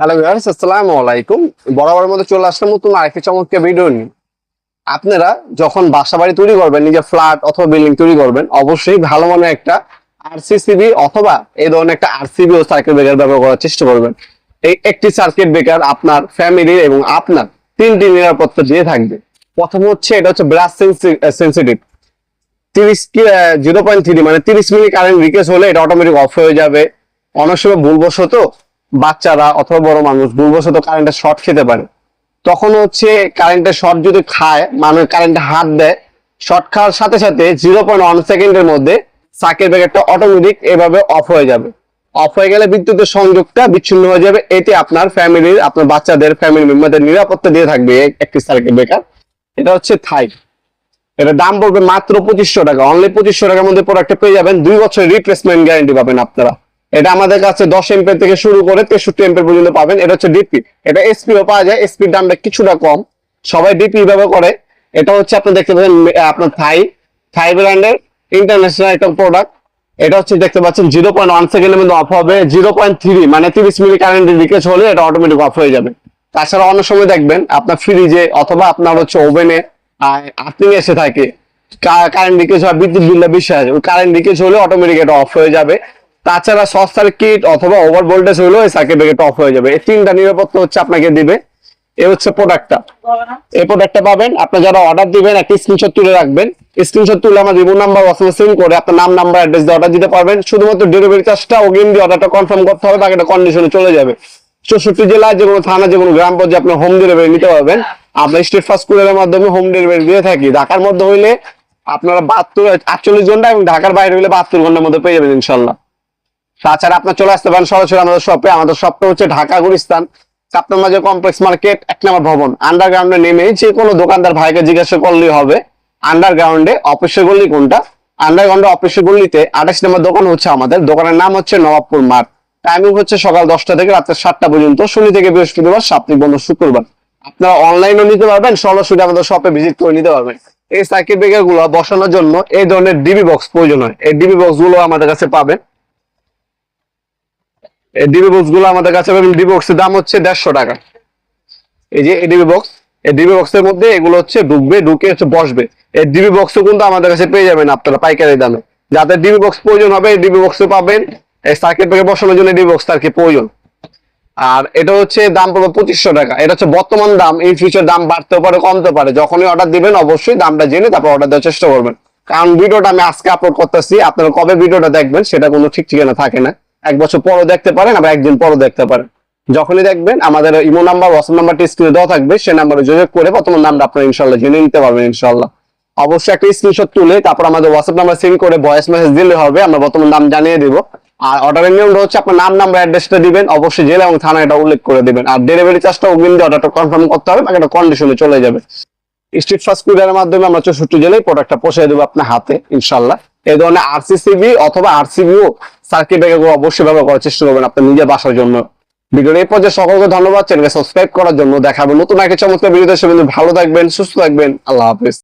Hello viewers, আসসালামু আলাইকুম। বরাবরের মতো চলে আসলাম নতুন আরেকটি চমৎকার ভিডিও নিয়ে। আপনারা যখন বাসা বাড়ি তৈরি করবেন, নিজের ফ্ল্যাট অথবা বিল্ডিং তৈরি করবেন, অবশ্যই ভালো মানের একটা আরসিসিবি অথবা এই ধরনের একটা আরসিবি ও সার্কিট ব্রেকার ব্যবহার করার চেষ্টা করবেন। এই একটি সার্কিট ব্রেকার আপনার ফ্যামিলি এবং আপনার তিনটি নিরাপত্তা দিয়ে থাকবে। প্রথম হচ্ছে এটা হচ্ছে ব্রাশ সেন্সিটিভ। 0.3 মানে 30 মিলি কারেন্ট লিকেজ হলে এটা অটোমেটিক অফ হয়ে যাবে। অনেক সময় ভুলবশত বাচ্চারা অথবা বড় মানুষ ভুলবশত কারেন্টের শর্ট খেতে পারে। তখন হচ্ছে কারেন্টের শর্ট যদি খায়, মানুষ কারেন্টে হাত দেয়, শর্ট খাওয়ার সাথে সাথে 0.1 সেকেন্ডের মধ্যে সার্কিট ব্রেকারটা অটোমেটিক এভাবে অফ হয়ে যাবে। অফ হয়ে গেলে বিদ্যুতের সংযোগটা বিচ্ছিন্ন হয়ে যাবে। এতে আপনার ফ্যামিলির, আপনার বাচ্চাদের, ফ্যামিলি মেম্বারদের নিরাপত্তা দিয়ে থাকবে একটি সার্কিট ব্রেকার। এটা হচ্ছে থাই। এটা দাম পড়বে মাত্র 2500 টাকা। অনলি 2500 টাকার মধ্যে প্রোডাক্টটা পেয়ে যাবেন। 2 বছরের রিপ্লেসমেন্ট গ্যারান্টি পাবেন আপনারা। এটা আমাদের কাছে 10 এম্পিয়ার থেকে শুরু করে 63 এম্পিয়ার পর্যন্ত পাবেন। এটা হচ্ছে ডিপি। এটা এসপিও পাওয়া যায়, এসপির দামটা কিছুটা কম, সবাই ডিপি ব্যবহার করে। এটা হচ্ছে আপনি দেখতে পাচ্ছেন আপনার থাই ব্র্যান্ডের ইন্টারন্যাশনাল একটা প্রোডাক্ট। এটা হচ্ছে দেখতে পাচ্ছেন 0.1 সেকেন্ডের মধ্যে অফ হবে। 0.3 মানে 30 মিলি কারেন্ট লিকেজ হলে এটা অটোমেটিক অফ হয়ে যাবে। তাছাড়া অনেক সময় দেখবেন আপনার ফ্রিজে অথবা আপনার হচ্ছে ওভেনে আর্থিং এসে থাকে, কারেন্ট লিকেজ হয়, বিদ্যুৎ বিলটা বেশি আসে, ওই কারেন্ট লিকেজ হলে অটোমেটিক এটা অফ হয়ে যাবে। তাছাড়া শর্ট সার্কিট অথবা ওভার ভোল্টেজ হলেও এই সার্কিট ব্রেকারটা অফ হয়ে যাবে। এই তিনটা নিরাপত্তা হচ্ছে আপনাকে দিবে। এই হচ্ছে প্রোডাক্টটা। এই প্রোডাক্টটা পাবেন, আপনি যারা অর্ডার দিবেন একটা স্ক্রিনশট তুলে রাখবেন। স্ক্রিনশট তুলে আমার রিমোট নাম্বার হোয়াটসঅ্যাপে সেন্ড করে আপনার নাম, নাম্বার, অ্যাড্রেস দিয়ে অর্ডার দিতে পারবেন। শুধুমাত্র ডেলিভারি চার্জটা অগ্রিম দিয়ে অর্ডারটা কনফার্ম করতে হবে, বাকিটা কন্ডিশনে চলে যাবে। 64 জেলা, যে কোনো থানা, যে কোনো গ্রাম পর্যায়ে আপনি হোম ডেলিভারি নিতে পারবেন। আমরা স্টেট ফাস্ট কুরিয়ারের মাধ্যমে হোম ডেলিভারি দিয়ে থাকি। ঢাকার মধ্যে হইলে আপনারা 48 ঘন্টা এবং ঢাকার বাইরে হইলে 72 ঘন্টার মধ্যে পেয়ে যাবেন ইনশাল্লাহ। তাছাড়া আপনার চলে আসতে পারেন সরাসরি আমাদের শপে। আমাদের শপটা হচ্ছে ঢাকা গুলিস্তান কাপ্তান বাজার কমপ্লেক্স মার্কেট 1 নম্বর ভবন। আন্ডারগ্রাউন্ডে নেমে যে কোনো দোকানদার ভাইকে জিজ্ঞাসা করলেই হবে আন্ডারগ্রাউন্ডে অফিসের গল্লি কোনটা। আন্ডারগ্রাউন্ডে অফিসের গল্লিতে 28 নম্বর দোকান হচ্ছে আমাদের। দোকানের নাম হচ্ছে নবাবপুর মাঠ। টাইমিং হচ্ছে সকাল 10টা থেকে রাত 7টা পর্যন্ত, শনি থেকে বৃহস্পতিবার, সাপ্তাহিক বন্ধ শুক্রবার। আপনারা অনলাইনও নিতে পারবেন, সরাসরি আমাদের শপে ভিজিট করে নিতে পারবেন। এই সার্কিট ব্রেকার গুলো বসানোর জন্য এই ধরনের ডিবি বক্স প্রয়োজন হয়। এই ডিবি বক্স গুলো আমাদের কাছে পাবেন। এই ডিবি বক্স গুলো আমাদের কাছে পাবেন। ডিবি বক্সের দাম হচ্ছে 150 টাকা। এই যে ডিবি বক্স, এই ডিবি বক্সের মধ্যে এগুলো হচ্ছে ঢুকবে, ঢুকে হচ্ছে বসবে। এই ডিবি বক্সও কিন্তু আমাদের কাছে পেয়ে যাবেন আপনারা পাইকারি দামে। যাদের ডিবি বক্স প্রয়োজন হবে এই ডিবি বক্সে পাবেন। এই সার্কিট ব্রেকার বসানোর জন্য ডিবি বক্স আর কি প্রয়োজন। আর এটা হচ্ছে দাম পড়বে 2500 টাকা। এটা হচ্ছে বর্তমান দাম, ইন ফিউচার দাম বাড়তেও পারে, কমতে পারে। যখনই অর্ডার দিবেন অবশ্যই দামটা জেনে তারপর অর্ডার দেওয়ার চেষ্টা করবেন। কারণ ভিডিওটা আমি আজকে আপলোড করতেছি, আপনারা কবে ভিডিওটা দেখবেন সেটা কোনো ঠিক ঠিকানা থাকে না। 1 বছর পরও দেখতে পারেন, আবার 1 দিন পরও দেখতে পারেন। যখনই দেখবেন আমাদের ইমো নাম্বার, হোয়াটসঅ্যাপ নাম্বারটি স্ক্রিনে দেওয়া থাকবে, সেই নাম্বারে যোগাযোগ করে বর্তমান দামটা আপনারা ইনশাল্লাহ জেনে নিতে পারবেন ইনশাল্লাহ। অবশ্যই একটা স্ক্রিনশট তুলে তারপর আমাদের হোয়াটসঅ্যাপ নাম্বার সেন্ড করে ভয়েস মেসেজ দিলে হবে, আমরা বর্তমান দাম জানিয়ে দিব। আর অর্ডারের নিয়মটা হচ্ছে আপনার নাম, নাম্বার, অ্যাড্রেসটা দিবেন, অবশ্যই জেলা এবং থানা এটা উল্লেখ করে দিবেন। আর ডেলিভারি চার্জটা অগ্রিম দিয়ে অর্ডারটা কনফার্ম করতে হবে, বাকি একটা কন্ডিশনে চলে যাবে। স্ট্রিট ফাস্ট কুরিয়ারের মাধ্যমে আমরা 64 জেলায় প্রোডাক্টটা পৌঁছে দেবো আপনার হাতে ইনশাল্লাহ। এই ধরনের আরসিসিবি অথবা আরসিবিও সার্কিট ব্রেকার অবশ্যই ব্যবহার করার চেষ্টা করবেন আপনার নিজের বাসার জন্য। ভিডিওর এই পর্যায়ে সকলকে ধন্যবাদ চ্যানেলকে সাবস্ক্রাইব করার জন্য। দেখাবো নতুন একটা চমৎকার ভিডিওতে। সে ভালো থাকবেন, সুস্থ থাকবেন। আল্লাহ হাফেজ।